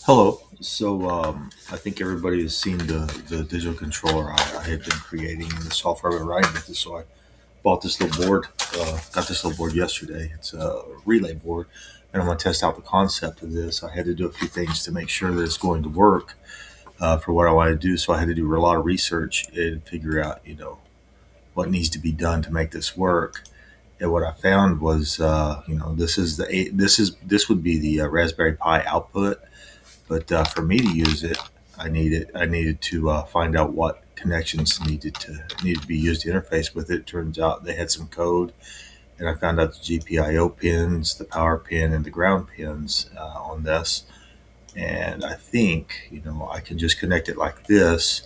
Hello. I think everybody has seen the digital controller I had been creating and the software I've been writing with it. So I bought this little board, got this little board yesterday. It's a relay board, and I'm going to test out the concept of this. I had to do a few things to make sure that it's going to work for what I want to do. So I had to do a lot of research and figure out, what needs to be done to make this work. And what I found was, this would be the Raspberry Pi output, but for me to use it, I needed to find out what connections needed to be used to interface with it. Turns out they had some code, and I found out the GPIO pins, the power pin, and the ground pins on this. And I think I can just connect it like this,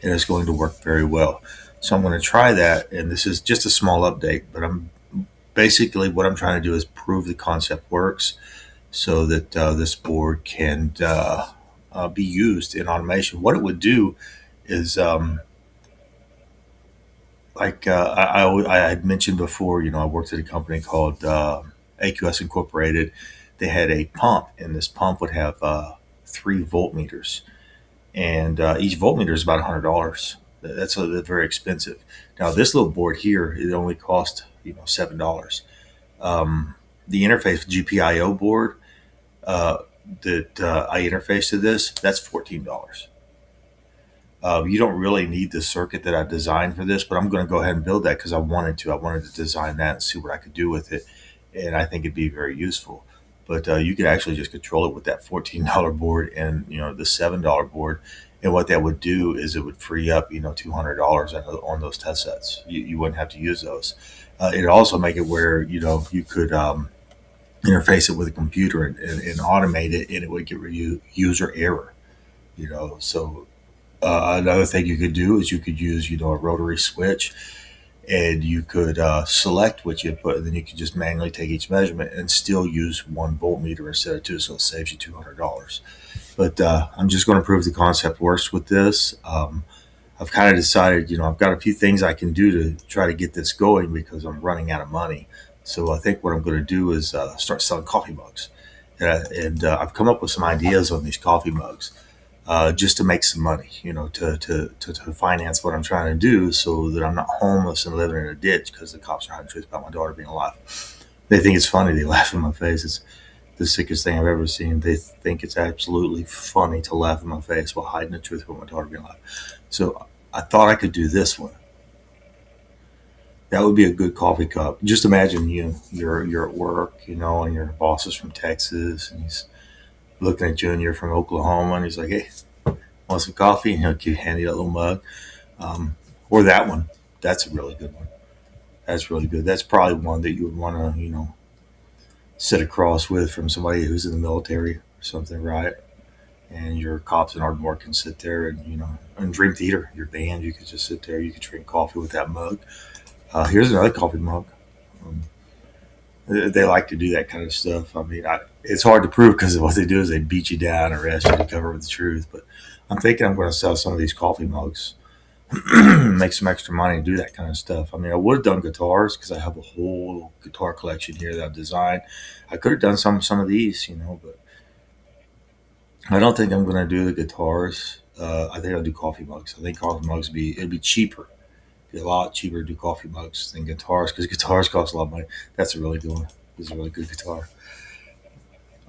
and it's going to work very well. So I'm going to try that, and this is just a small update, but I'm basically what I'm trying to do is prove the concept works so that this board can be used in automation. What it would do is, I had mentioned before, I worked at a company called AQS Incorporated. They had a pump, and this pump would have 3 voltmeters, and each voltmeter is about $100. That's very expensive. Now, this little board here, it only cost $7. The interface GPIO board uh, that I interface to this, that's $14. You don't really need the circuit that I designed for this, but I'm going to go ahead and build that because I wanted to. I wanted to design that and see what I could do with it, and I think it'd be very useful. But you could actually just control it with that $14 board and the $7 board. And what that would do is it would free up $200 on those test sets. You wouldn't have to use those. It'd also make it where you could interface it with a computer and automate it, and it would get user error. So another thing you could do is you could use a rotary switch, and you could select what you put, and then you could just manually take each measurement and still use 1 voltmeter instead of two, so it saves you $200. But I'm just going to prove the concept works with this. I've kind of decided, I've got a few things I can do to try to get this going because I'm running out of money. So I think what I'm going to do is start selling coffee mugs. And I've come up with some ideas on these coffee mugs just to make some money, to finance what I'm trying to do so that I'm not homeless and living in a ditch because the cops are hiding the truth about my daughter being alive. They think it's funny. They laugh in my face. It's the sickest thing I've ever seen. They think it's absolutely funny to laugh in my face while hiding the truth about my daughter being alive. So I thought I could do this one. That would be a good coffee cup. Just imagine you're at work, and your boss is from Texas, and he's looking at you, and you're from Oklahoma, and he's like, "Hey, want some coffee?" And he'll hand you that little mug. Or that one. That's a really good one. That's really good. That's probably one that you would want to, sit across with from somebody who's in the military or something, right? And your cops and Ardmore can sit there and and Dream Theater, your band, you could just sit there. You could drink coffee with that mug. Here's another coffee mug. Um, they like to do that kind of stuff. I mean, it's hard to prove because what they do is they beat you down, arrest you to cover up the truth. But I'm thinking I'm going to sell some of these coffee mugs, make some extra money, and do that kind of stuff. I mean, I would have done guitars because I have a whole guitar collection here that I've designed. I could have done some of these, but I don't think I'm going to do the guitars. I think I'll do coffee mugs. I think coffee mugs it'd be cheaper. It'd be a lot cheaper to do coffee mugs than guitars because guitars cost a lot of money. That's a really good one. It's a really good guitar.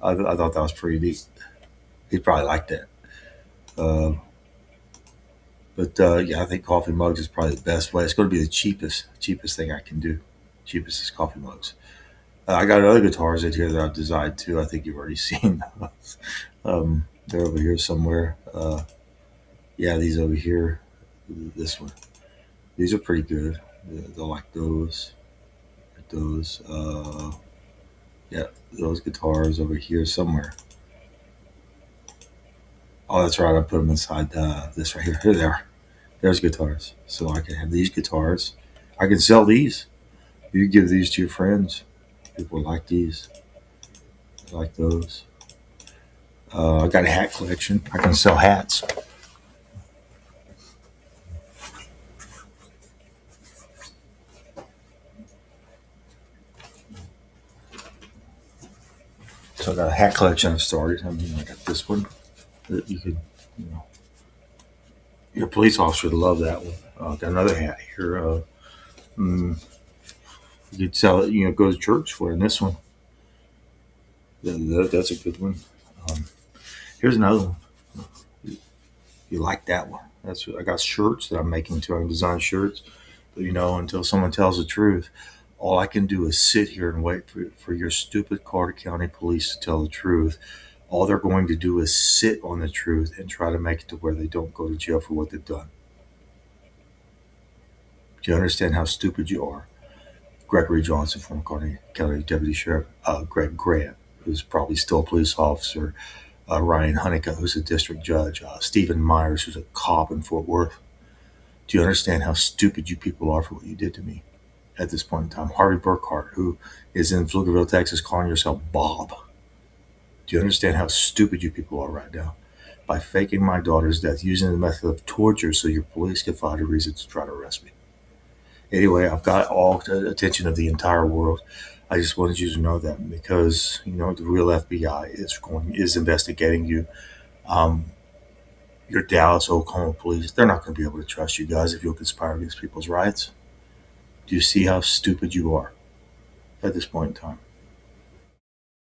I thought that was pretty neat. He'd probably like that. Uh, but yeah, I think coffee mugs is probably the best way. It's going to be the cheapest thing I can do. Cheapest is coffee mugs. I got other guitars in here that I've designed too. I think you've already seen those. They're over here somewhere. Yeah, these over here. This one. These are pretty good. They'll like those. Like those. Yeah, those guitars over here somewhere. Oh, that's right. I put them inside this right here. Here they are. There's guitars. So I can have these guitars. I can sell these. You can give these to your friends. People like these. They like those. I got a hat collection. I can sell hats. So I got a hat collection I started. I got this one. that you could, you know, your police officer would love that one. Got another hat here. Mm, you could sell it, go to church for in this one. That's a good one. Um, Here's another one. You like that one? I got shirts that I'm making too. I can design shirts, but until someone tells the truth, all I can do is sit here and wait for your stupid Carter County police to tell the truth. All they're going to do is sit on the truth and try to make it to where they don't go to jail for what they've done. Do you understand how stupid you are? Gregory Johnson, former Carter County Deputy Sheriff, Greg Grant, who's probably still a police officer, Ryan Honeycutt, who's a district judge, Stephen Myers, who's a cop in Fort Worth. Do you understand how stupid you people are for what you did to me at this point in time? Harvey Burkhart, who is in Pflugerville, Texas, calling yourself Bob. Do you understand how stupid you people are right now? By faking my daughter's death, using the method of torture so your police can find a reason to try to arrest me. Anyway, I've got all the attention of the entire world. I just wanted you to know that because the real FBI is investigating you. Um, your Dallas, Oklahoma police, they're not going to be able to trust you guys if you'll conspire against people's rights. Do you see how stupid you are at this point in time?